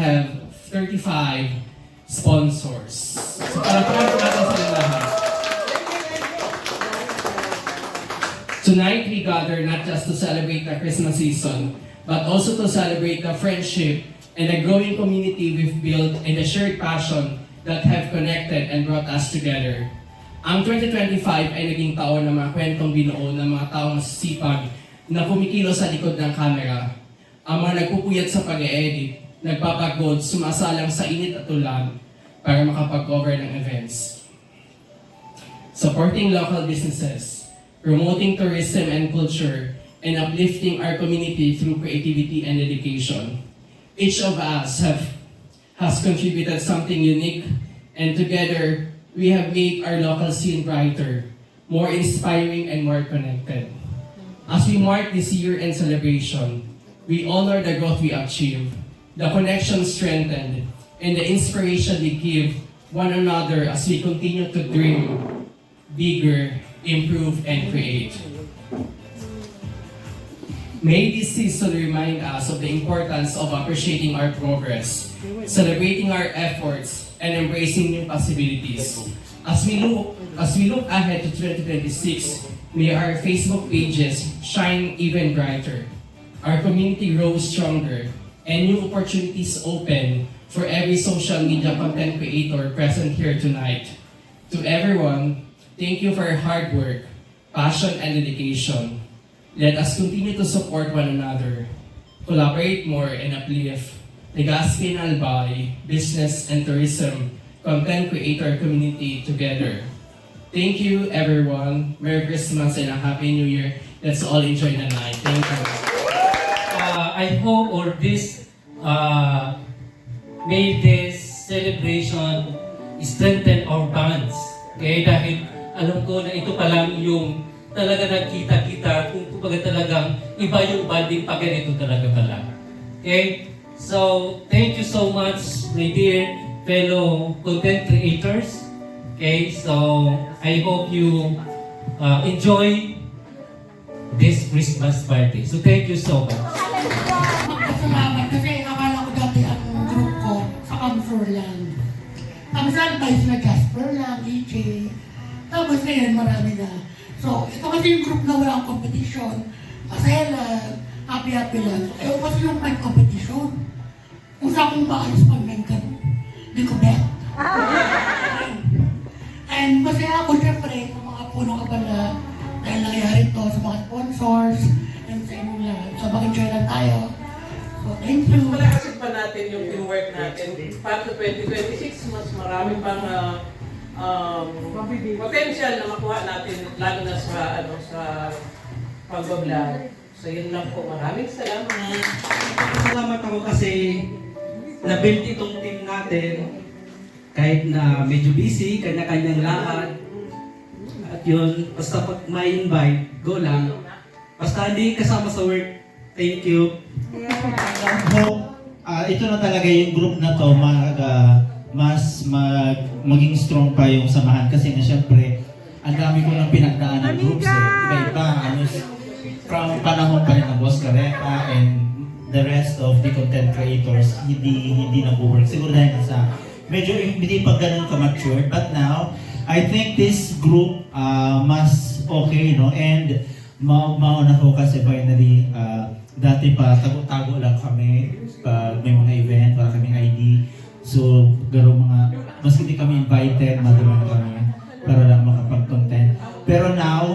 have 35 sponsors. So palakpakan po natin sa lahat. Tonight we gather not just to celebrate the Christmas season, but also to celebrate the friendship and the growing community we've built and the shared passion that have connected and brought us together. Ang 2025 ay naging taon ng mga kwentong binuo ng mga taong masisipag na kumikilos sa likod ng kamera. Ang mga nagpupuyat sa pag-e-edit, nagpapagod, sumasalang sa init at ulan para makapag-cover ng events. Supporting local businesses, promoting tourism and culture, and uplifting our community through creativity and dedication. Each of us has contributed something unique, and together, we have made our local scene brighter, more inspiring, and more connected. As we mark this year-end celebration, we honor the growth we achieved, the connection strengthened, and the inspiration we give one another as we continue to dream bigger, improve, and create. May this season remind us of the importance of appreciating our progress, celebrating our efforts, and embracing new possibilities. As we look ahead to 2026, may our Facebook pages shine even brighter, our community grow stronger, and new opportunities open for every social media content creator present here tonight. To everyone, thank you for your hard work, passion, and dedication. Let us continue to support one another, collaborate more, and uplift Legazpi and Albay business and tourism content creator community together. Thank you, everyone. Merry Christmas and a Happy New Year. Let's all enjoy the night. Thank you. I hope or this made this celebration strengthen our bonds. Okay? Dahil alam ko na ito pa lang yung talaga nagkita-kita kung kumbaga talagang iba yung bonding pag ganito talaga pala. Okay? So, thank you so much, my dear fellow content creators. Okay? So, I hope you enjoy this Christmas party. So, thank you so much. Salamat kasi akala ko dati ang group ko sa Comfortland. Ang Salbay sila Jasper lang, EJ. Tapos ngayon marami na. So, ito kasi yung group na walang competition. Masaya lang, happy-happy lang. So, ayaw kasi yung may competition. Kung saan kong maayos pag nagkaroon. Hindi ko bet. And masaya ako syempre sa mga punong kabala dahil nangyari ito sa mga sponsors and sa inyong lahat. So, mag-enjoy lang tayo. So, thank you. Malakasin pa natin yung teamwork natin. Para sa 2026, mas marami pang potential na makuha natin, lalo na sa pag-vlog. So yun lang po. Maraming salamat. Salamat ako kasi na-build itong team natin kahit na medyo busy, kanya-kanyang lakad. At yun, basta pag may invite, go lang. Basta hindi kasama sa work, thank you. Ito na talaga yung group na to, maging strong pa yung samahan kasi na syempre ang dami ko ng pinagdaan ng groups iba-iba, from panahon pa rin ng Boss Careta and the rest of the content creators, hindi nag-work. Siguro dahil sa medyo hindi pa ganun ka-mature, but now, I think this group mas okay, no? And mauna ko kasi finally, dati pa tago-tago lang kami pag may mga event, para kaming ID. So, mas hindi kami invited, madaman kami para lang makapag-content. Pero now,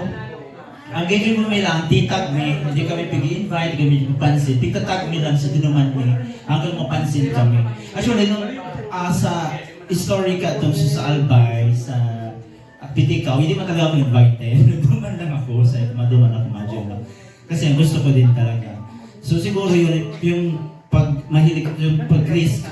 ang gagawin mo lang, titag me, hindi kami pag-i-invite, hindi kami mapansin. Tigtatag me lang sa dinuman me, hanggang mapansin kami. Actually, nung sa story ka itong sa Albay, sa Pitikaw, hindi man talaga ako invited. Nagduman lang ako, maduman ako, madyo lang. Kasi gusto ko din talaga. So siguro yung mahilig yung pag-risk,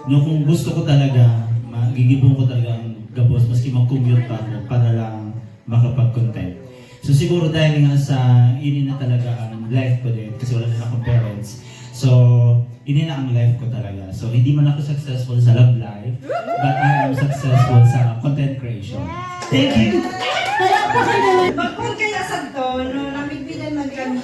no, kung gusto ko talaga, magigibong ko talaga ang gabos, maski mag-commute pa ako para lang makapag-content. So siguro dahil nga sa ini na talaga ang life ko din, kasi wala na akong parents. So, ini na ang life ko talaga. So, hindi man ako successful sa love life, but I am successful sa content creation. Thank you! Bakit kaya sa to, no, namigbinan man kami,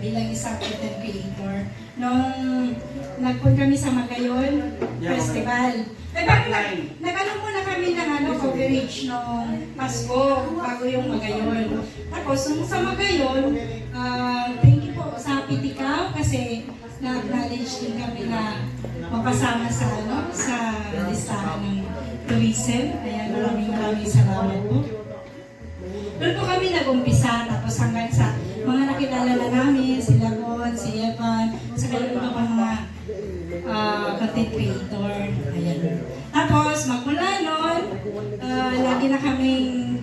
bilang isang content creator. Nung nagpunta kami sa Magayon Festival. Nag-ano muna kami ng coverage nung Pasko, bago yung Magayon. Tapos, nung sa Magayon, thank you po sa Pitikaw kasi na-acknowledge din kami na mapasama sa listahan ng tourism. Ayan, maraming salamat po. Doon po kami nag-umpisa, tapos hanggang sa mga nakilala na namin, si Lagon, si Evan, sa kayo iba pang mga content creator. Ayan. Tapos, magmula nun, lagi na kaming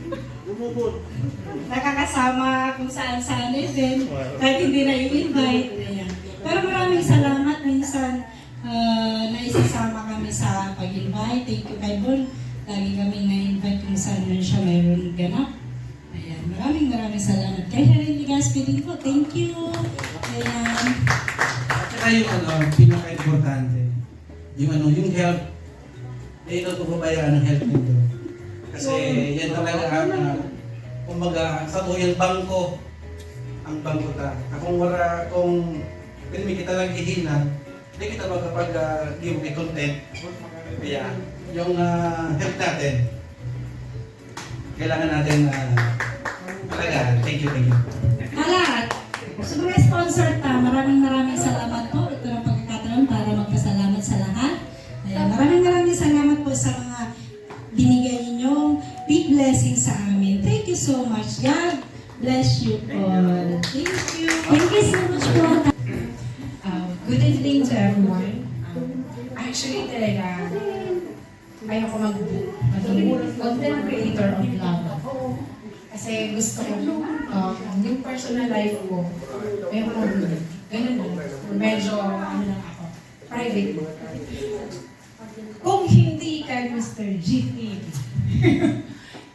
nakakasama kung saan-saan event, kahit hindi na i-invite. Ayan. Pero maraming salamat minsan na isasama kami sa pag-invite. Thank you kay Bon. Lagi kaming na-invite kung saan man siya mayroon ganap. Ayan. Maraming salamat. Kay Sharon Ligaspi din po. Thank you. Ayan. Saka yung pinaka-importante, yung health, ay nagpapabayaan ng health nito. Kasi yan talaga kumbaga, sa tuyang bangko, ang bangko ta. Kung hindi kita lang ihinan, hindi kita makapag-give me content. Kaya, yung health natin, kailangan natin talaga, thank you. Lahat. Sa mga sponsor ta, maraming salamat po. Ito ang pagkakataon para magpasalamat sa lahat. Ayan, maraming salamat po sa mga binigay ninyong big blessing sa amin. Thank you so much. God bless you all. Thank you. Thank you so much po. Good evening to everyone. Actually, talaga, ayoko maging content creator of love. Kasi gusto ko, yung personal life ko, ayoko mag-vlog. Ganun lang. Medyo, lang ako, private. Kung hindi kay Mr. GTV,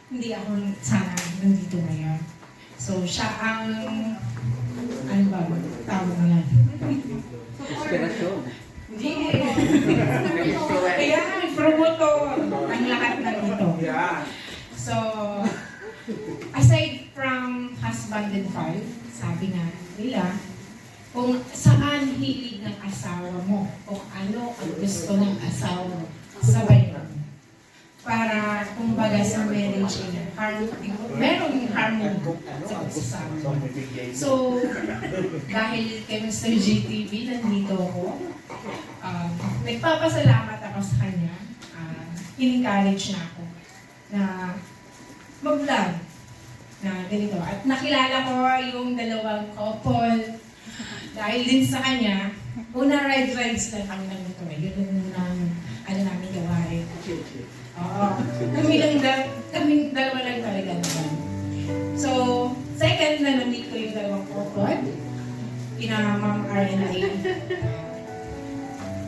hindi ako sana nandito ngayon. So, siya ang, ano ba, tawag na. Hindi. Kaya, promotor ang lahat na ito. So, aside from husband and wife, sabi nga nila, kung saan hilig ng asawa mo, kung ano ang gusto ng asawa mo, sabay mo. Para, kumbaga sa marriage, merong harmony sa pagsasama. So, dahil kay Mr. GTV, nandito ako, nagpapasalamat ako sa kanya, in-encourage na ako na mag-vlog na ganito. At nakilala ko yung dalawang couple dahil din sa kanya, una rides lang kami ng motor. Yun ang namin gawain. Oo. Kaming dalawa lang talaga naman. So, second na nandito yung dalawang couple, Ma'am RNA.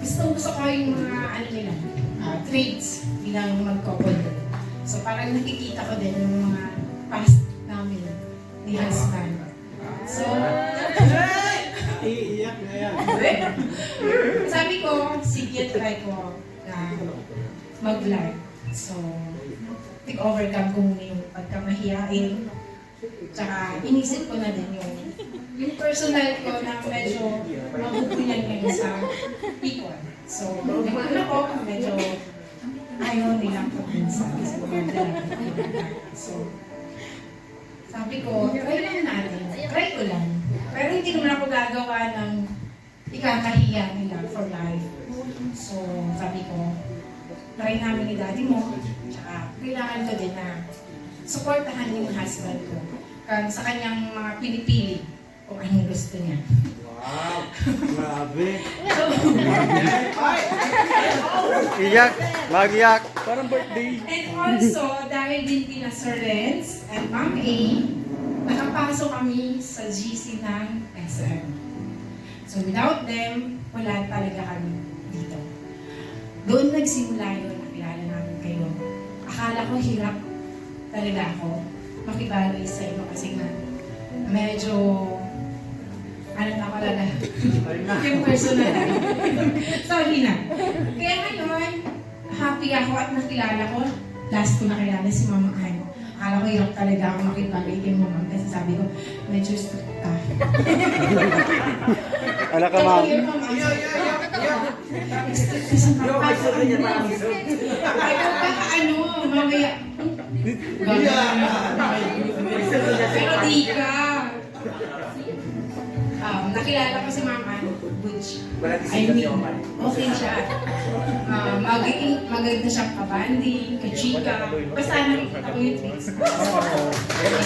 Gusto ko yung mga nila, traits bilang mag-couple. So, parang nakikita ko din yung mga past namin ni husband. So, iiyak na yan. Sabi ko, sige, try ko na mag-vlog. So, overcome ko muna yung pagkamahiyain. Tsaka, inisip ko na din yung personal ko na medyo mabubuyan ngayon sa people. So, yung ano ko, medyo ayaw nilang pag-minsan sa mga vlog. So, sabi ko, try lang natin. Try ko lang. Pero hindi naman ako gagawa ng ikakahiya nila for life. So, sabi ko, try namin ni daddy mo. Tsaka, kailangan ko din na supportahan yung husband ko sa kanyang mga pinipili kung anong gusto niya. Wow! Grabe! So, Iyak! Mag-iyak! Parang birthday! and also, dahil din kina Sir Renz and Ma'am A, nakapasok kami sa GC ng SM. So, without them, wala talaga kami dito. Doon nagsimula yun, nakilala namin kayo. Akala ko hirap talaga ako makibagay sa inyo kasi nga medyo ano na talaga yung personal. Sorry na. Kaya ngayon, happy ako at nakilala ko. Last ko nakilala si Mama Ann. akala ko yung talaga ako makipag-meeting mo ma'am kasi sabi ko, medyo strict ka. Ala ka, ma'am. Ito yun, ma'am. Ay, baka ano, mamaya. Pero di ka. Nakilala ko si Ma'am Butch. I mean, okay siya. Maganda siyang kabanding, kachika. Basta nakikita ko yung tricks.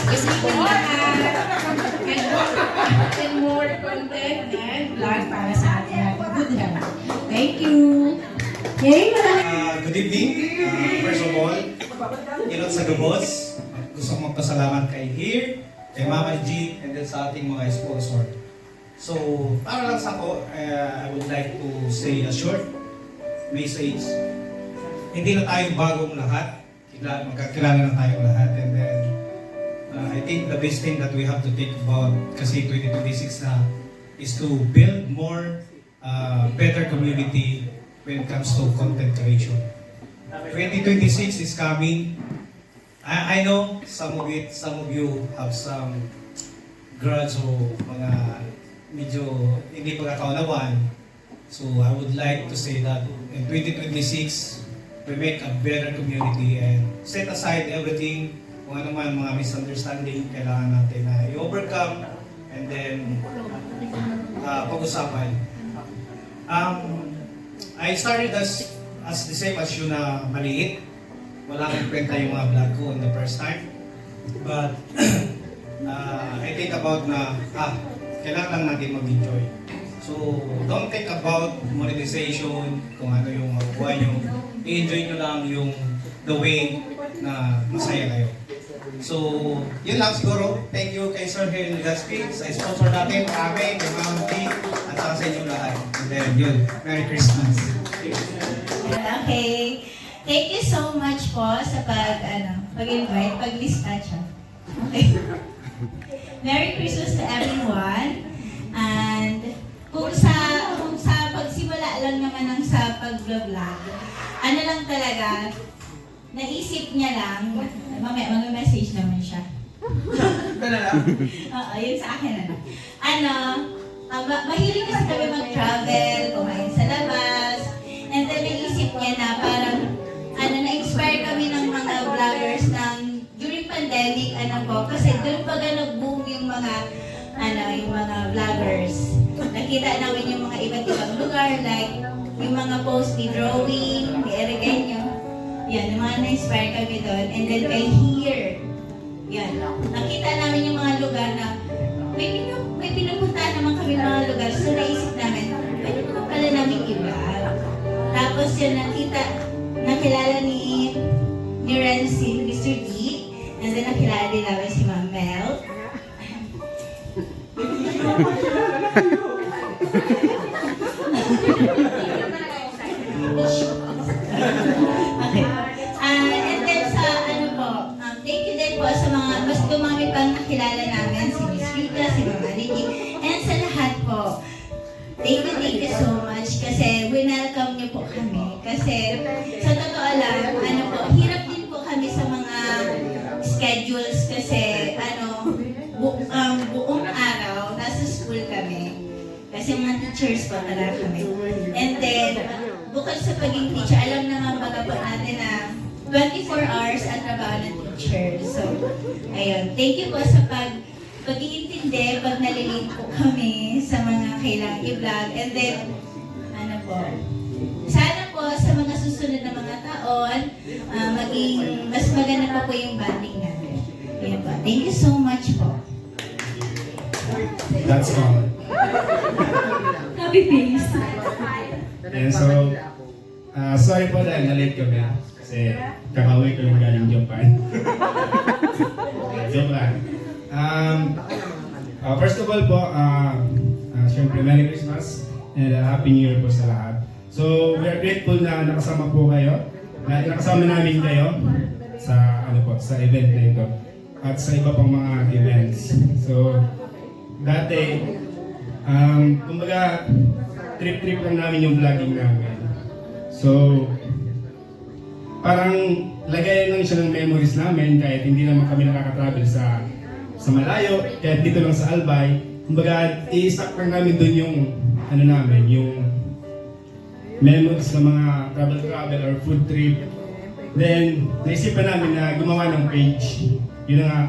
Kasi lahat. And more content and vlog para sa atin. Good health. Thank you. Yay, maraming. Good evening. First of all, Ilot sa Gabos. Gusto kong magpasalamat kay Here, kay Mama G, and then sa ating mga sponsor. So, para lang sa ako, I would like to say a short message. Hindi na tayo bagong lahat. Magkakilala na tayong lahat. And then, I think the best thing that we have to think about, kasi 2026 na, is to build more better community when it comes to content creation. 2026 is coming. I know some of you have some grudge o mga medyo hindi pagkakaunawan. So I would like to say that in 2026, we make a better community and set aside everything, kung ano man mga misunderstanding, kailangan natin na i-overcome and then pag-usapan. I started as the same as you na maliit. Wala kang kwenta yung mga vlog ko in the first time. But I think about na, kailangan lang natin mag-enjoy. So, don't think about monetization, kung ano yung makukuha nyo. I-enjoy nyo lang yung the way na masaya kayo. So, yun lang siguro. Thank you kay Sir Henry Gaspi, sa sponsor natin, kami, kay Ma'am T, at saka sa inyo lahat. And then, yun. Merry Christmas. Okay. Thank you so much po sa pag-invite, pag-lista siya. Okay. Merry Christmas to everyone. And kung sa pagsimula lang naman ng sa pag-vlog, ano lang talaga, naisip niya lang, mamaya mag-message naman siya. Oo, yun sa akin mahilig kasi kami mag-travel, kumain sa labas, and then naisip niya na parang, na-inspire kami ng mga vloggers ng during pandemic, kasi doon pa nag-boom yung mga vloggers. Nakita namin yung mga iba't ibang lugar, like yung mga post ni Drawing, ni Erigenyo. Yan, yung mga na-inspire kami doon. And then kay Here, yan, nakita namin yung mga lugar na may pinupuntahan naman kami mga lugar. So naisip namin, pwede naman pala namin i-vlog. Tapos yun, nakilala ni Renzi, Mr. D, and then nakilala din namin si Ma'am Mel. Okay. And then sa thank you din po sa mga, mas dumami pang nakilala namin, si Miss Rita, si Mama Nikki, and sa lahat po. Thank you so much kasi winelcome niyo po kami. Kasi sa totoo lang, hirap din po kami sa mga schedules kasi buong araw nasa school kami. Kasi mga teachers po talaga kami. And then, bukod sa pagiging teacher, alam naman baga po natin na 24 hours ang trabaho ng teacher. So, ayun. Thank you po sa pag-iintindi, pag nalilate po kami sa mga kailangang i-vlog. And then, sana po sa mga susunod na mga taon, maging mas maganda pa po yung banding natin. Ayan po. Thank you so much po. That's all. Happy face. And so, sorry po dahil na-late kami. Kasi kakauwi ko yung galing Japan. Joke lang. First of all po, syempre Merry Christmas and Happy New Year po sa lahat. So, we are grateful na nakasama po kayo. Nakasama namin kayo sa sa event na ito at sa iba pang mga events. So, dati, kumbaga, trip lang namin yung vlogging namin. So, parang lagayan lang siya ng memories namin kahit hindi naman kami nakaka-travel sa malayo, kahit dito lang sa Albay. Kumbaga, i-stack lang namin doon yung ano namin, yung memories ng mga travel or food trip. Then, naisipan namin na gumawa ng page. Yun na nga,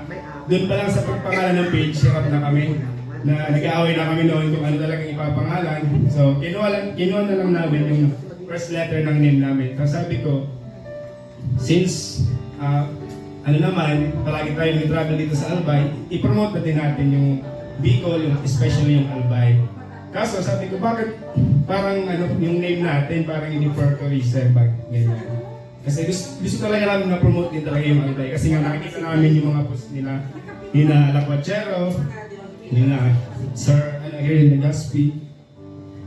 doon pa lang sa pagpangalan ng page, hirap na kami. Na nag-aaway na kami noon kung ano talagang ipapangalan. So, kinuha na lang namin yung first letter ng name namin. Tapos sabi ko, since ano naman, palagi tayo nag-travel dito sa Albay, i-promote na din natin yung Bicol, especially yung Albay. Kaso sabi ko, bakit parang ano, yung name natin, parang hindi Puerto Rico, ganyan. Kasi gusto talaga namin na-promote din talaga yung Albay. Kasi nga nakikita namin yung mga post nila, yun na Lacuachero, yun na Sir Aaron Legaspi.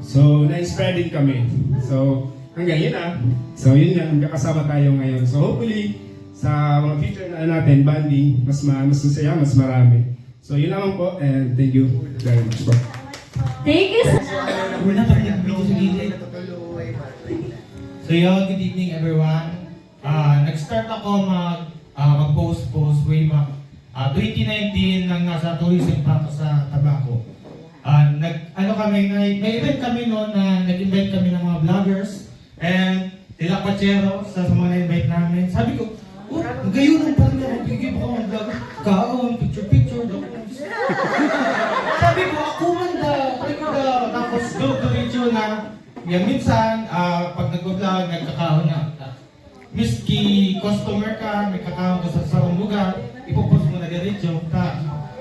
So, na-inspire din kami. So, hanggang yun na. So, yun nga, magkakasama tayo ngayon. So, hopefully, sa mga future na natin, banding, mas masaya, mas marami. So, yun naman po, and thank you very much po. Thank you. We're not going to video sa gilid. So yun, good evening everyone. Nag-start ako mag-post way back 2019 nang nasa tourism pa ako sa Tabaco. May event kami noon na nag-invite kami ng mga vloggers and Tila Pachero sa mga na-invite namin. Sabi ko, gayon ang pala na magbigay ako ng vlog. Kaon, picture. Sabi ko, ako man tapos do na yan minsan, pag nag-vlog, nagkakaon na. Miski customer ka, may kakaon ka sa sarong lugar, ipopost mo na diretso.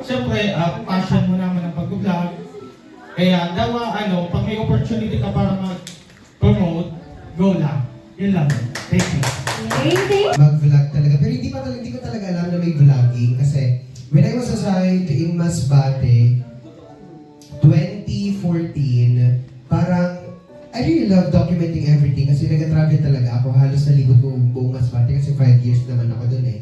Siyempre, passion mo naman ang pag-vlog. Kaya pag may opportunity ka para mag-promote, go lang. Yun lang. Thank you. Mag-vlog talaga. Pero hindi ko talaga alam na may vlogging kasi when I was assigned in Masbate, 2014, parang I really love documenting everything kasi nag-travel talaga ako. Halos nalibot ko buong Masbate kasi 5 years naman ako dun eh.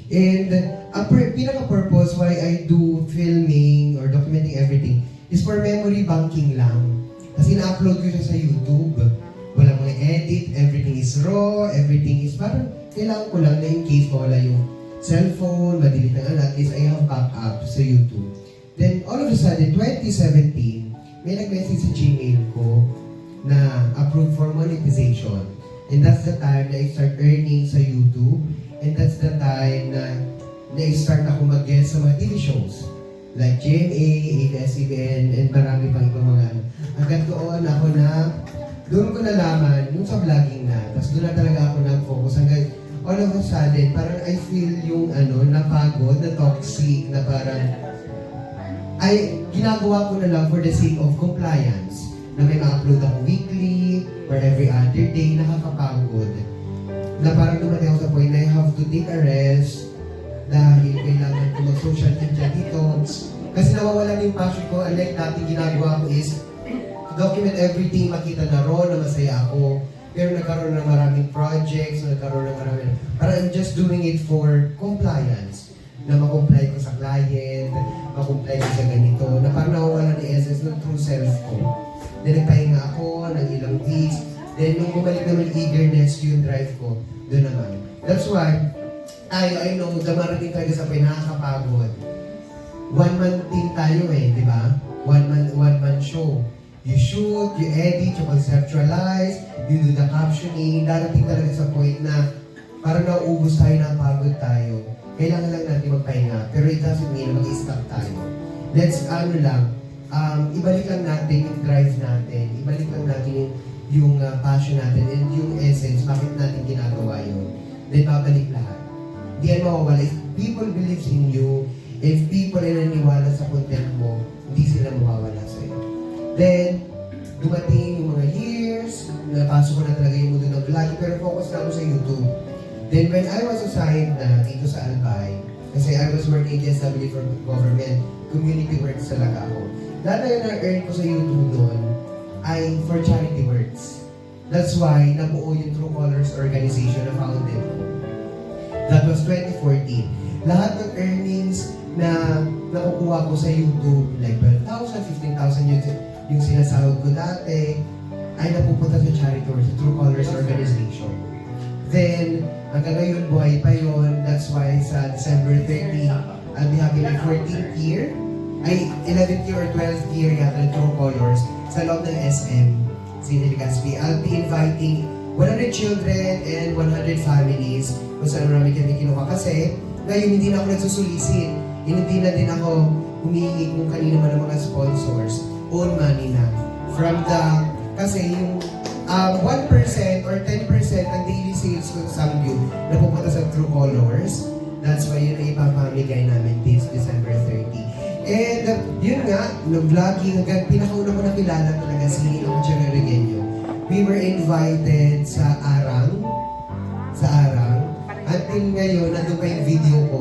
And ang pinaka-purpose why I do filming or documenting everything is for memory banking lang. Kasi na-upload ko siya sa YouTube. Walang mga edit, everything is raw, everything is parang kailangan ko lang na in case mawala yung cellphone, madelete ng at least I have backup sa YouTube. Then all of a sudden, 2017, may nag-message sa Gmail ko na approved for monetization. And that's the time na I start earning sa YouTube. And that's the time na na-start ako mag-guest sa mga TV shows. Like GMA, ABS-CBN, and marami pang ibang mga hanggang doon ko nalaman, yung sa vlogging na, tapos doon na talaga ako nag-focus hanggang all of a sudden, parang I feel yung napagod, na toxic, na parang ginagawa ko na lang for the sake of compliance. Na may ma-upload ako weekly or every other day, nakakapagod. Na parang dumating ako sa point na I have to take a rest dahil kailangan ko mag-social media detox. Kasi nawawala na yung passion ko, unlike dati ginagawa ko is document everything, makita na raw na masaya ako. Pero nagkaroon ng maraming projects, parang I'm just doing it for compliance. Na makomply ko sa client, makomply ko sa ganito, na parang nawawala ng essence ng true self ko. Then nagpahinga ako ng ilang weeks, then nung bumalik naman eagerness yung drive ko, doon naman. That's why, I know, dumarating talaga sa pinakakapagod. One-man team tayo di ba? One-man show. You shoot, you edit, you conceptualize, you do the captioning. Darating talaga sa point na parang nauubos tayo na pagod tayo. Kailangan lang natin magpahinga. Pero it doesn't mean mag-stop tayo. Let's, ibalik lang natin yung drive natin. Ibalik lang natin yung passion natin and yung essence, bakit natin ginagawa yun. Then babalik lahat. Di yan mawawala. If people believes in you, if people ay naniwala sa content mo, hindi sila mawawala sa'yo. Then, dumating yung mga years, napasok ko na talaga yung mundo ng vlogging, pero focus na ako sa YouTube. Then, when I was assigned na dito sa Albay, kasi I was working in DSW for government, community works talaga ako. Lahat na yun na-earn ko sa YouTube doon ay for charity works. That's why, nabuo yung True Colors organization na founded ko. That was 2014. Lahat ng earnings na nakukuha ko sa YouTube, like 12,000, 15,000 yung sinasahod ko dati, ay napupunta sa charity or sa True Colors organization. Then, Hanggang ngayon, buhay pa yun. That's why sa December 30, I'll be having my 14th year, 11th year or 12th year yata ng True Colors sa loob ng SM, St. Legazpi. I'll be inviting 100 children and 100 families kung saan marami kami kinuha. Kasi ngayon hindi na ako nagsusulisit. Hindi na din ako humihingi kung kanino man ang mga sponsors. Own money na. Kasi yung 1% or 10% ng daily sales ko sa Samgyup na pupunta sa True Colors. That's why yun ay ipapamigay namin this December 30. And yun nga, no vlogging, hanggang pinakauna ko nakilala talaga si Angel Regueño. We were invited sa Arang. Until ngayon, nandun pa yung video ko.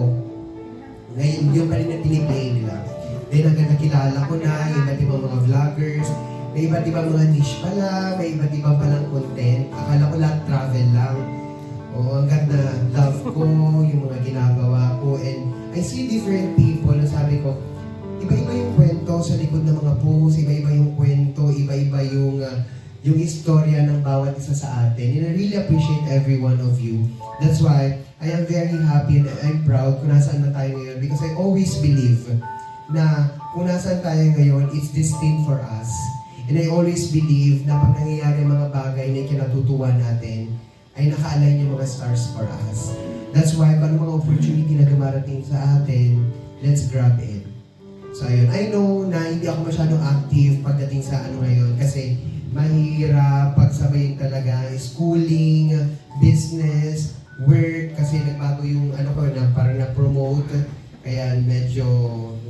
Ngayon, yun pa rin na piniplay nila. Then hanggang nakilala ko na yung iba't ibang mga vloggers, may iba't ibang mga niche pala, may iba't ibang palang content. Akala ko lahat travel lang. O hanggang na love ko yung mga ginagawa ko. And I see different people na sabi ko, iba-iba yung kwento sa likod ng mga posts, iba-iba yung kwento, iba-iba yung istorya ng bawat isa sa atin. And I really appreciate every one of you. That's why I am very happy and I'm proud kung nasaan na tayo ngayon because I always believe na kung nasaan tayo ngayon, it's destined for us. And I always believe na pag nangyayari ang mga bagay na kinatutuwa natin, ay naka-align yung mga stars for us. That's why kung ano mga opportunity na dumarating sa atin, let's grab it. So ayun, I know na hindi ako masyadong active pagdating sa ano ngayon kasi mahirap pagsabayin talaga schooling, business, work, kasi nagbago yung ano ko na parang na-promote, kaya medyo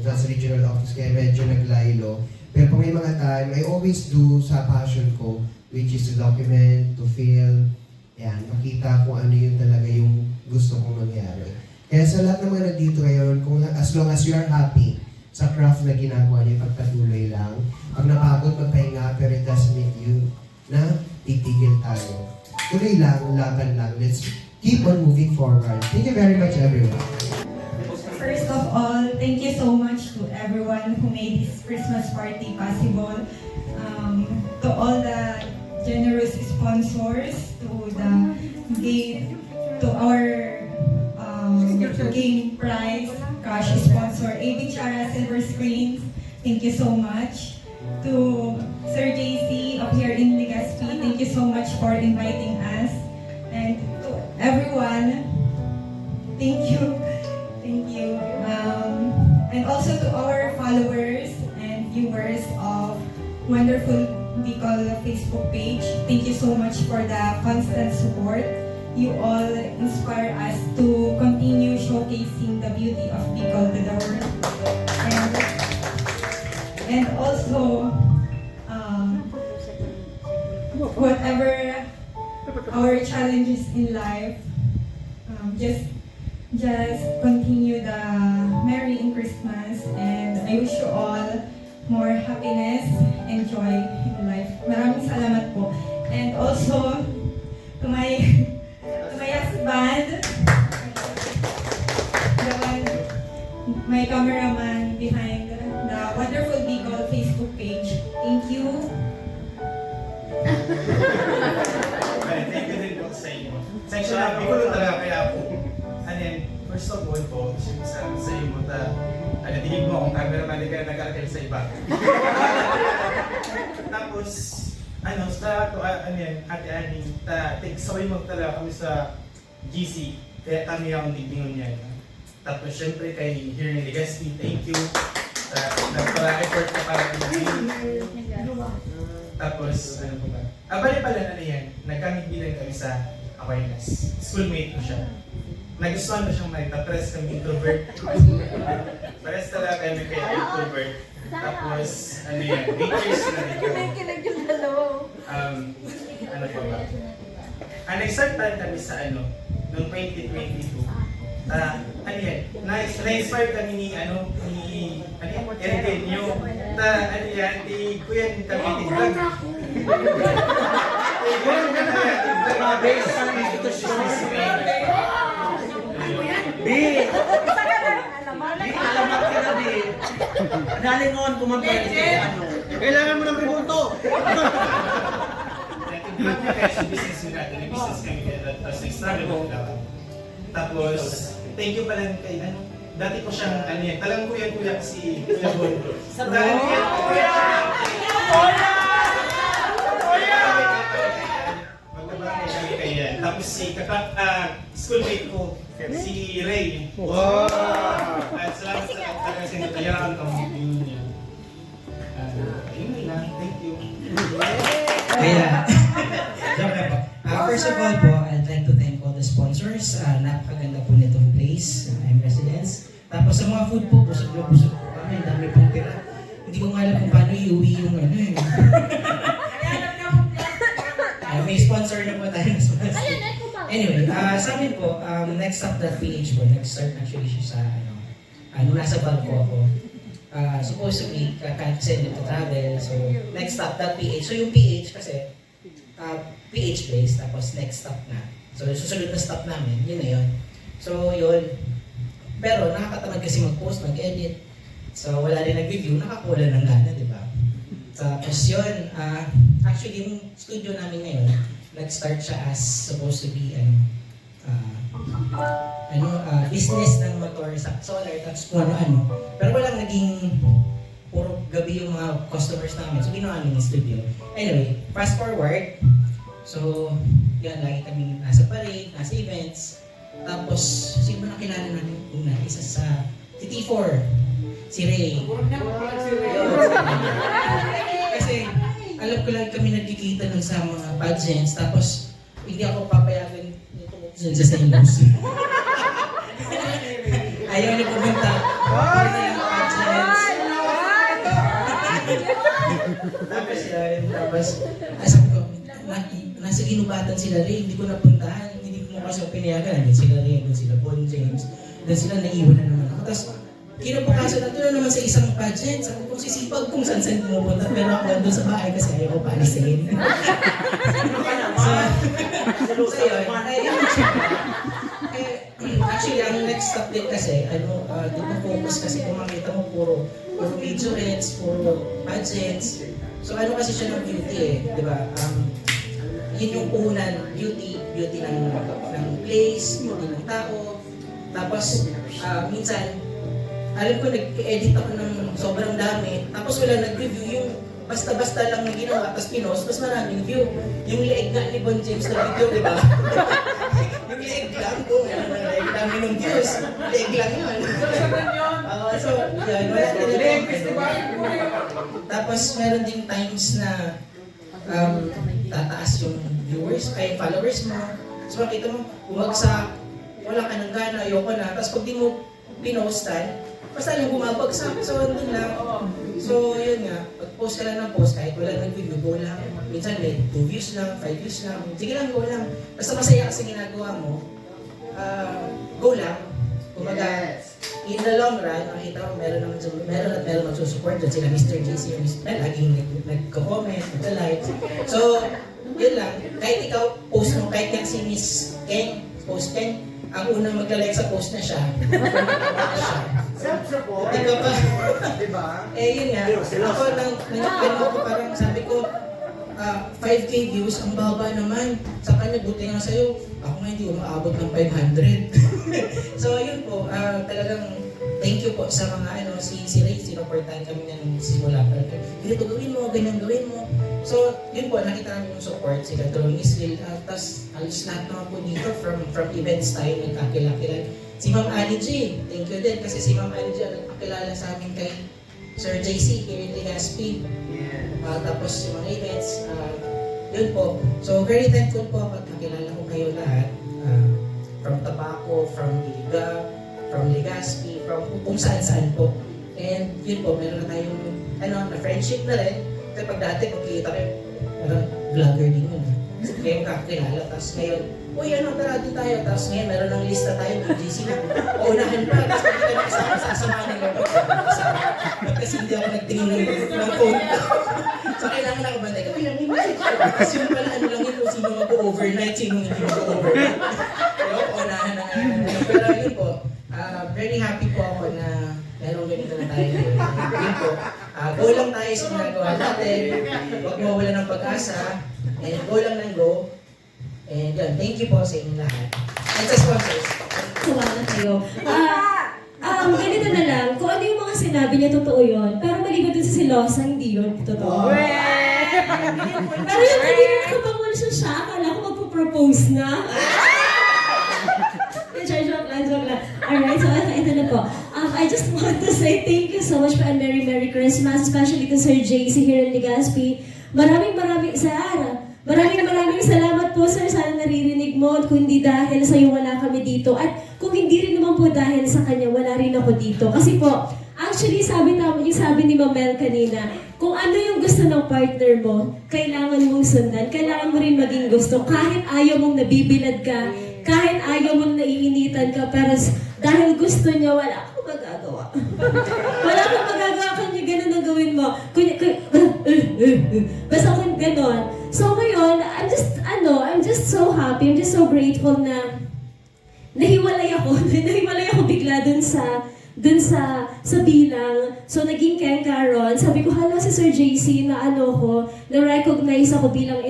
nasa regional office, kaya medyo naglaylo. Pero kung may mga time, I always do sa passion ko, which is to document, to film, yan, makita kung ano yung talaga yung gusto kong mangyari. Kaya sa lahat ng mga nandito ngayon, kung as long as you are happy sa craft na ginagawa niyo, pagpatuloy lang. Pag napagod, magpahinga, pero it doesn't make you na titigil tayo. Tuloy lang, laban lang. Let's keep on moving forward. Thank you very much, everyone. First of all, thank you so much to everyone who made this Christmas party possible. To all the generous sponsors, to our game prize cash sponsor, AB Chara Silver Screens. Thank you so much. To Sir JC up here in Legazpi, thank you so much for inviting us. And to everyone, thank you. Thank you. And also to our followers and viewers of Wonderful Bicol Facebook page, thank you so much for the constant support. You all inspire us to continue showcasing the beauty of Bicol to the world. And also, whatever our challenges in life, just continue the Merry Christmas, and I wish you all more happiness and joy in life. Maraming salamat po. And also, to my husband, my cameraman behind the Wonderful Bicol Facebook page. Thank you. Thank you din po sa inyo. Section na, Bicol talaga kaya po. And then, first of all po, sa iyo mo tingin mo kung cameraman ka na nag-archive sa iba. Tapos, Ate Annie, sabay mo talaga kami sa GC, kaya kami ang digningon niya. Tapos, syempre kay here in Legazpi, thank you. Nagpara-effort ka para mag-game. Tapos, ano po ba? Bali pala na yan, nagkamit bilang kami sa awareness. Schoolmate ko siya. Nagustuhan mo siyang magta-press kami introvert. Pares talaga kami kaya introvert. Tapos, ano yan, 8 years na dito. Ano pa ba? Nag-start tayo kami sa noong 2022. Ano yan, na-inspire kami ni Eric nyo. Di Kuya kami tig-vlog. Based sa institusyon ni Spain. Alamat ka na, Bi. Nalingon kung mag-pwede. Kailangan mo ng tributo. kaya sa business nila, may business kami kaya tapos nag-struggle ako dapat. Tapos, thank you pala kay ano, dati ko siyang ano yan, talang kuya si Kuya Bon. Dahil kuya! Magkabangay kami kaya. Tapos si schoolmate ko, si Ray. Wow! At salamat sa talaga sa inyo. Kaya ang yun yan. Yun lang, thank you. Kaya, joke lang po. First of all po, I'd like to thank all the sponsors. Napakaganda po nitong place, I'm Residence. Tapos sa mga food po, busog po kami, dami pong tira. Hindi ko nga alam kung paano iuwi yung ano eh. May sponsor na po tayo. Anyway, sa amin po, next stop.ph po, nag-start actually siya sa ano, nasa Barco ako. Supposed to be kasi to travel, so next stop.ph. So yung PH kasi, PH place, tapos next stop na. So susunod na stop namin, yun na yun. So yun. Pero nakakatamad kasi mag-post, mag-edit. So wala rin nag-review, nakakawala ng gana, di ba? Tapos yun, actually yung studio namin ngayon, nag-start siya as supposed to be business ng motor sa solar, tapos kung ano-ano. Pero walang naging puro gabi yung mga customers namin. So ginawa namin yung studio. Anyway, fast forward. So, yan, lagi kami nasa parade, nasa events. Tapos, sino na kilala namin una? Isa sa si T4, si Ray. Kasi, alam ko lagi kami nagkikita nun sa mga pageants. Tapos, hindi ako papayagan nito dyan sa St. Lucie. Ayaw niya pumunta. Tapos yun, tapos sabi ko, nasa ginubatan sila rin, hindi ko napuntahan, hindi ko kasi pinayagan. Doon sila rin, doon sila Bon James, doon sila naiwan na naman ako. Tapos kinabukasan na doon naman sa isang pageant, sabi ko sisipag kung saan pumupunta, pero ako doon sa bahay kasi ayaw ko paalisin. So yun, actually, ang next stop din kasi, di ba focus kasi kung makita mo puro majorettes, puro pageants. So ano kasi siya ng beauty eh, di ba? Yun yung puhunan, beauty ng place, beauty ng tao. Tapos, minsan, alam ko nag-edit ako ng sobrang dami, tapos wala nag-review yung basta-basta lang na ginawa, tapos pinost, tapos maraming view. Yung leeg nga ni Bon James na video, di ba? Yung leeg lang ko, leeg lang ng views. Leeg lang yun. So, yan, wala talaga. Tapos, meron ding times na tataas yung viewers, kaya followers mo. So, makita mo, bumagsak, wala ka ng gana, ayoko na. Tapos, pag di mo pinostan, basta yung bumabagsak, so andun lang. So, yun nga, pag-post ka lang ng post, kahit wala nag-video, go lang. Minsan may 2 views lang, 5 views lang. Sige lang, go lang. Basta masaya kasi ginagawa mo, go lang. Kumaga, in the long run, nakita mo, meron magsusupport dyan. Sila Mr. JC, yung Mr. Mel, laging nagko-comment, nagka-like. So, yun lang. Kahit ikaw, post mo, kahit si Miss Keng, post Keng, ang unang magla-like sa post na siya. Self-support. Di ka pa? Diba? Yun nga. Ako ako parang sabi ko, 5K views, ang baba naman. Sa kanya, buti nga sa'yo. Ako nga hindi umaabot ng 500. So, yun po. Talagang thank you po sa mga si Ray, sinuportahan kami na nung simula pa. Ganito gawin mo, ganyan gawin mo. So, yun po, nakita namin yung support, sila Drawing Israel. Tapos, halos lahat naman po dito from events tayo, nagkakilala. Si Ma'am Annie G, thank you din kasi si Ma'am Annie G ang nagpakilala sa amin kay Sir JC here in Legazpi. Tapos yung mga events, yun po. So, very thankful po at nakilala ko kayo lahat. From Tabaco, from Iliga, from Legazpi, from kung saan-saan po. And yun po, meron na tayong na friendship na rin. Kasi pag dati, pagkikita kayo, parang vlogger din yun. Kaya kakilala. Tapos ngayon, uy, tara din tayo. Tapos ngayon, meron ng lista tayo, BGC na. Uunahan pa. Tapos pag kita nakasama sa kasama nila. Kasi hindi ako nagtingin ng phone. So kailangan nakabantay ko, uy, may message. Tapos yung pala, lang yun, sino mag-overnight, sino hindi mag-overnight. Pero uunahan na nga. Pero yun po, very happy po ako na meron ganito na tayo. Yun po, go lang tayo sa ginagawa natin. Huwag mawala ng pag-asa. Ayan, go lang ng go. And yun, thank you po sa inyong lahat. And sa sponsors. Salamat kayo. Ganito na lang, kung ano yung mga sinabi niya, totoo yun. Pero maliban dun sa silosa, hindi yun totoo. Pero yung kanina nakabangon siya, akala ko magpo-propose na. Joke lang. Alright, so ito na po. I just want to say thank you so much po and Merry Christmas, especially to Sir JC here in Legazpi. Maraming salamat po, sir. Sana naririnig mo. Kung hindi dahil sa'yo, wala kami dito. At kung hindi rin naman po dahil sa kanya, wala rin ako dito. Kasi po, actually, sabi ni Ma'am Mel kanina, kung ano yung gusto ng partner mo, kailangan mong sundan. Kailangan mo rin maging gusto. Kahit ayaw mong nabibilad ka, kahit ayaw mong naiinitan ka, pero dahil gusto niya, wala akong magagawa. Wala akong magagawa kanya ganun ang gawin mo. Basta kung ganon. So ngayon, I'm just so happy, I'm just so grateful na nahiwalay ako bigla dun sa bilang. So naging Ken Caron, sabi ko, hala si Sir JC na na-recognize ako bilang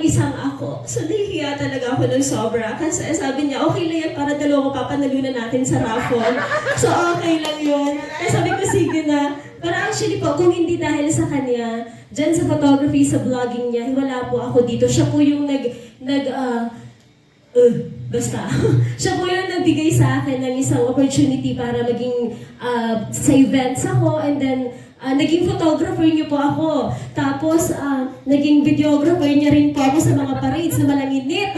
isang ako. So nahihiya talaga ako ng sobra. Kasi sabi niya, okay lang yan para dalawa papanalunan natin sa raffle. So okay lang yun. Kaya sabi ko, sige na. Pero actually po, kung hindi dahil sa kanya, dyan sa photography, sa vlogging niya, wala po ako dito. Siya po yung siya po yung nagbigay sa akin ng isang opportunity para maging sa events ako, and then naging photographer niyo po ako. Tapos naging videographer niya rin po ako sa mga parades na malanginit,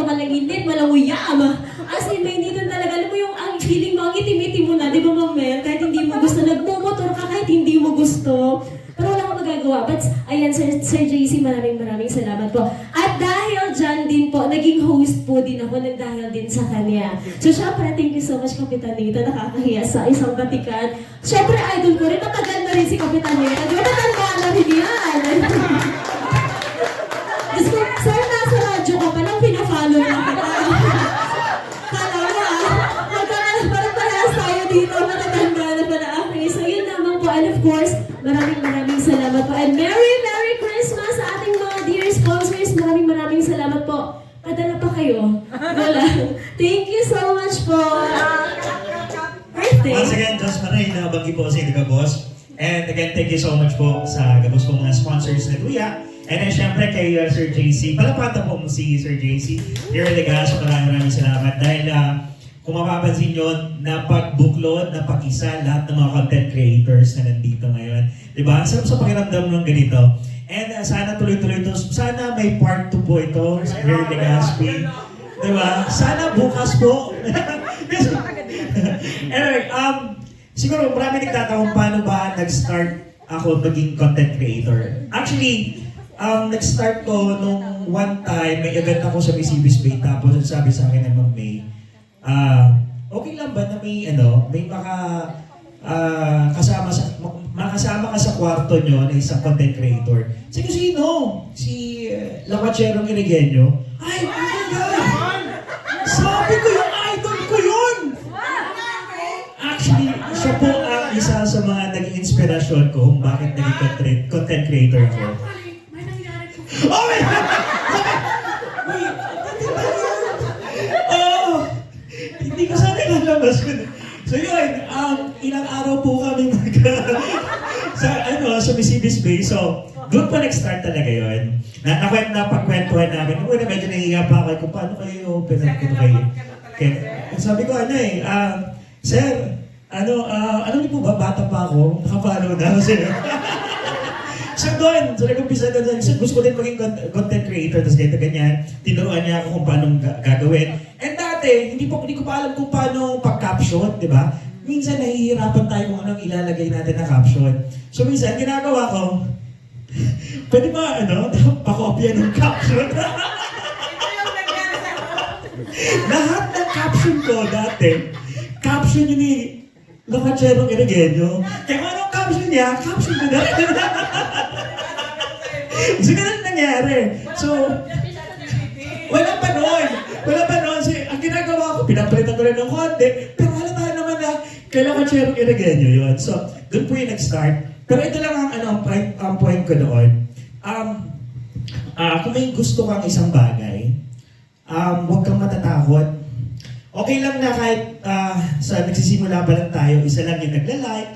malanguyam. As in, may dito talaga, alam mo yung ang feeling mo, ang itim-itim mo na, di ba Ma'am Mel? Kahit hindi mo gusto, nagmumotor ka kahit hindi mo gusto. Pero wala akong magagawa. But ayan, Sir JC, maraming salamat po. At dahil dyan din po, naging host po din ako ng dahil din sa kanya. So syempre, thank you so much, Kapitan Nita. Nakakahiya sa isang batikan. Syempre, idol ko rin. Matagal na rin si Kapitan Nita. Di ba matanda na rin yan? Sir, nasa radyo ka palang pinafollow na kita. Kala mo parang parehas tayo dito. Matatanda na pala ako. So yun naman po. And of course, maraming salamat po. And Merry Christmas sa ating mga dear sponsors. Maraming salamat po. Padala pa kayo. Wala. Thank you so much po. Birthday. Once again, Diyos Maray, nabanggi po sa inyo, Gabos. And again, thank you so much po sa Gabos po mga sponsors na Tuya. And then syempre kay Sir JC. Palapatan po mo si Sir JC. Here in Legas, maraming salamat. Dahil kung mapapansin nyo, napagbuklod, napakisa lahat ng mga content creators na nandito ngayon. Diba? Sarap sa pakiramdam ng ganito. And sana tuloy-tuloy ito. Sana may part 2 po ito here in Legazpi. Diba? Sana bukas po. Anyway, siguro marami nagtatanong paano ba nag-start ako maging content creator. Actually, nag-start ko nung one time, may event ako sa Miss Bay, tapos sabi sa akin ng Ma'am May, okay lang ba na may makasama ka sa kwarto nyo na isang content creator? Sino? Si Lawacherong Irigenyo? Ay, oh my God! Sabi ko yung idol ko yun! Actually, siya po ang isa sa mga naging inspirasyon ko kung bakit naging content creator ako. Oh my God! Hindi ko sana ilalabas ko. So yun, ilang araw po kami sa Miss Bay. So, doon pa nag-start talaga yun. Napagkwentuhan namin. Nung una medyo nahihiya pa ako kung paano kayo pinagkita kayo. Sabi ko, Sir, alam niyo po ba, bata pa ako, nakapalo na ako sir. So doon, so nag-umpisa doon, gusto ko din maging content creator, tapos ganyan. Tinuruan niya ako kung paano gagawin. And dati, hindi ko pa alam kung paano pag-caption, di ba? Minsan nahihirapan tayo kung anong ilalagay natin na caption. So minsan, ginagawa ko, pwede ba, pakopya ng caption? Lahat ng caption ko dati, caption yun ni Lawacherong Irigenyo. Kaya kung anong caption niya, caption ko na rin. So, ganun nangyari. So, wala pa noon. So, ang ginagawa ko, pinapalitan ko rin ng konti, pero halata naman na kay Lawacherong Irigenyo yun. So, doon po yung nag-start. Pero ito lang ang point ko doon. kung may gusto kang isang bagay, huwag kang matatakot. Okay lang na kahit sa nagsisimula pa lang tayo, isa lang yung nagla-like,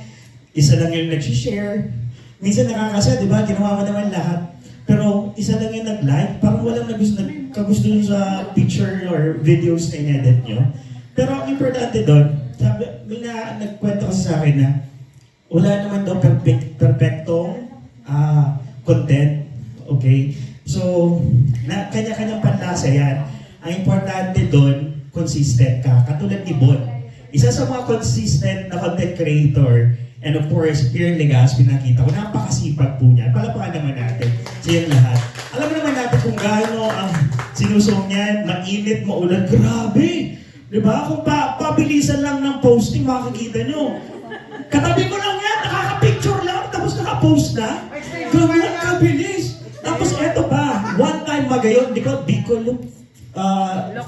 isa lang yung nag-share. Minsan nakakasa, di ba? Ginawa mo naman lahat. Pero isa lang yung nag-like, parang walang kagusto nyo sa picture or videos na in-edit nyo. Pero ang importante doon, sabi, may nagkwento kasi sa akin na wala naman daw perfectong content. Okay? So, kanya-kanyang panlasa yan. Ang importante doon, consistent ka. Katulad ni Bon. Isa sa mga consistent na content creator, and of course, here in Legazpi, nakita ko, napakasipag po niya. Palapakan naman natin sa yung lahat. Alam mo naman natin kung gaano ang sinusong niyan, mainit, maulan, grabe! Diba? Kung pabilisan lang ng posting, makikita nyo. Katabi mo lang yan, nakaka-picture lang, tapos naka-post na. Grabe yan, kabilis. Tapos eto pa, one time magayon, Bicol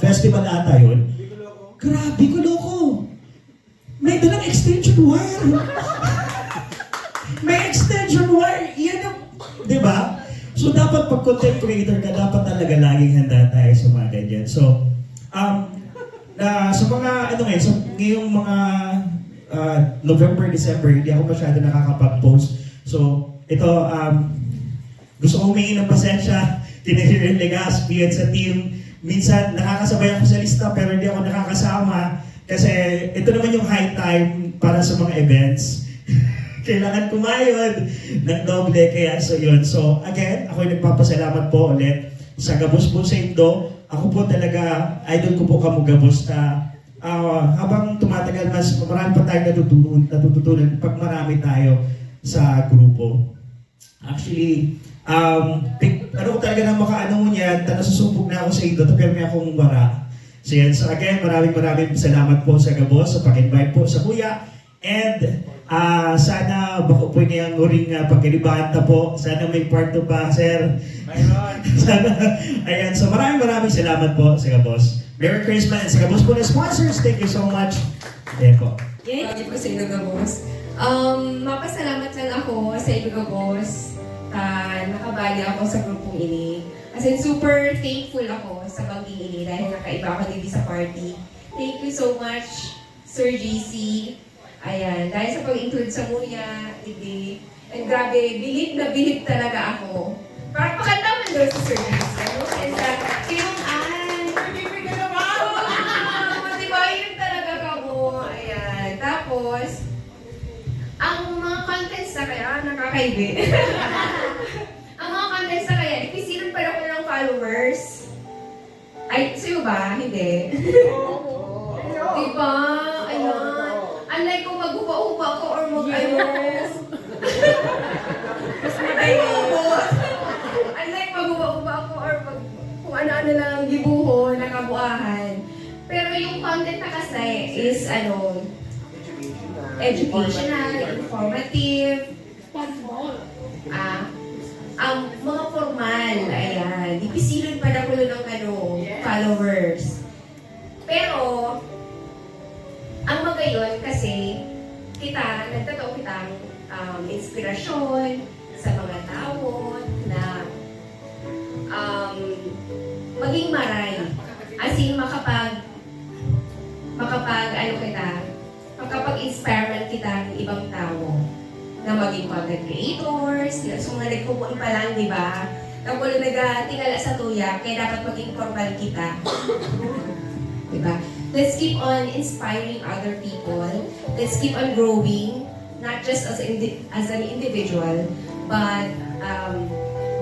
Festival ata yun. Grabe, loko. May dalang extension wire. May extension wire. Yan yung, di ba? So dapat pag content creator ka, dapat talaga laging handa tayo sa mga ganyan. So, sa mga, so ngayong mga November, December, hindi ako masyado nakakapag-post. So, ito, gusto kong humingi ng pasensya kina Hirin Legazpi at sa team. Minsan, nakakasabay ako sa lista pero hindi ako nakakasama kasi ito naman yung high time para sa mga events. Kailangan kumayod ng doble, kaya so yun. So, again, ako nagpapasalamat po ulit sa Gabos po sa Indo. Ako po talaga, idol ko po Gabos na habang tumatagal, mas marami pa tayong natututunan pag marami tayo sa grupo. Actually, ano ko talaga na makaano niya, nasusubok na ako sa Indo, pero may akong wara. So yan, so again, maraming salamat po sa Gabos, sa pag-invite po sa kuya. And sana bako po niyang uring pagkilibanta po. Sana may part 2 pa, sir. Sana, ayan, so maraming salamat po sa Gabos. Merry Christmas sa Gabos po na sponsors. Thank you so much. Ayan po. Lagi po sa inyo, Gabos. Mapasalamat lang ako sa inyo, Gabos. Nakabali ako sa grupong ini. As in, super thankful ako sa bangging ini dahil nakaiba ako dito sa party. Thank you so much, Sir JC. Ayan, dahil sa pag-include sa Muya, hindi. And grabe, bilib talaga ako. Parang pakanta man doon sa Sir JC. Ano? And yung diba, yun talaga ako. Ayan, tapos, ang mga contents na kaya, nakakaibi. Ang mga contents na kaya, ipisilan pala ko ng followers. Ay, sa'yo ba? Hindi. Diba? Ayan. Unlike kung mag-upa-upa ko or mag-ayos. Unlike mag-upa-upa ko or kung ano-ano lang gibuho, nakabuahan. Pero yung content na kasi is, educational, informative, ang mga formal, ayan, ipisilon pa na ko ng followers. Pero, ang magayon kasi, nagtataw kitang inspirasyon sa mga tao na maging maray. As in, makapag-inspire man kita ng ibang tao na maging content creators. So, mga nagpupun pa lang, di ba? Tapos nag-tingala sa tuya, kaya dapat maging formal kita. Di ba? Let's keep on inspiring other people. Let's keep on growing, not just as an individual, but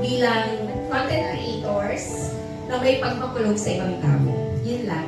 bilang content creators na may pagpakulog sa ibang tao. Yun lang.